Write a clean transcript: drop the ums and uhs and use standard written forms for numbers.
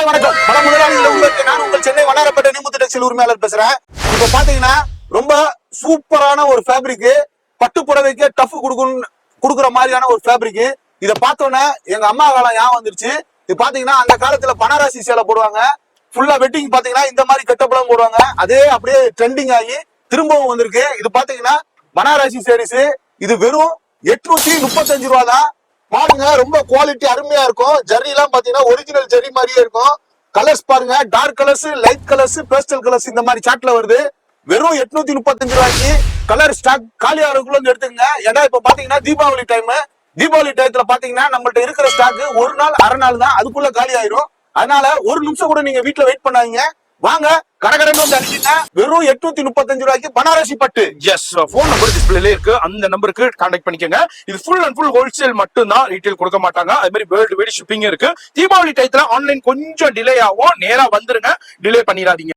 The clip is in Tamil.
ஹாய் வணக்கம். பல முதலாளிகள் உங்களுக்கு நான் உங்கள் சென்னை வண்ணாரப்பேட்டை நிமுத்து டெக்ஸ்டைல் உரிமையாளர் பேசுறேன். இப்ப பாத்தீங்கன்னா ரொம்ப சூப்பரான ஒரு ஃபேப்ரிக், பட்டு புடவைக்கு டஃப் குடுக்குற மாதிரியான ஒரு ஃபேப்ரிக். இத பார்த்தோன்னே எங்க அம்மா காலம் ஞாபகம் வந்துருச்சு. இது பாத்தீங்கன்னா அந்த காலத்துல பனாரசி சேலை போடுவாங்க, ஃபுல்லா வெட்டிங் பாத்தீங்கன்னா இந்த மாதிரி கட்டப்படம் போடுவாங்க. அதே அப்படியே ட்ரெண்டிங் ஆகி திரும்பவும் வந்திருக்கு. இது பாத்தீங்கன்னா பனாரசி சாரீஸ். இது வெறும் 835 ரூபா தான். பாருங்க, ரொம்ப குவாலிட்டி அருமையா இருக்கும். ஜரி எல்லாம் பாத்தீங்கன்னா ஒரிஜினல் ஜரி மாதிரியே இருக்கும். கலர்ஸ் பாருங்க, dark colours, light colours, pastel colours இந்த மாதிரி சாட்ல வருது. வெறும் 835 ரூபாய்க்கு கலர் ஸ்டாக் காலியாகிறதுக்குள்ள எடுத்துங்க. ஏன்னா இப்ப பாத்தீங்கன்னா தீபாவளி டைம். தீபாவளி டயத்துல பாத்தீங்கன்னா நம்மள்ட்ட இருக்கிற ஸ்டாக் ஒரு நாள் அரை நாள் தான், அதுக்குள்ள காலி ஆயிரும். அதனால ஒரு நிமிஷம் கூட நீங்க வீட்டுல வெயிட் பண்ணாதீங்க, வாங்க கடகடன்னு வந்து அடிச்சுங்க. வெறும் 835 ரூபாய்க்கு பனாரசி பட்டு. எஸ், போன் நம்பர் டிஸ்பிளேல இருக்கு, அந்த நம்பருக்கு கான்டாக்ட் பண்ணிக்கோங்க. இது ஃபுல் அண்ட் ஃபுல் ஹோல்சேல் மட்டும் தான், ரீட்டைல் கொடுக்க மாட்டாங்க. அது மாதிரி வேர்ல்டு வைட் ஷிப்பிங் இருக்கு. தீபாவளி டயத்துல ஆன்லைன் கொஞ்சம் டிலே ஆகும், நேரா வந்துருங்க, டிலே பண்ணிடாதீங்க.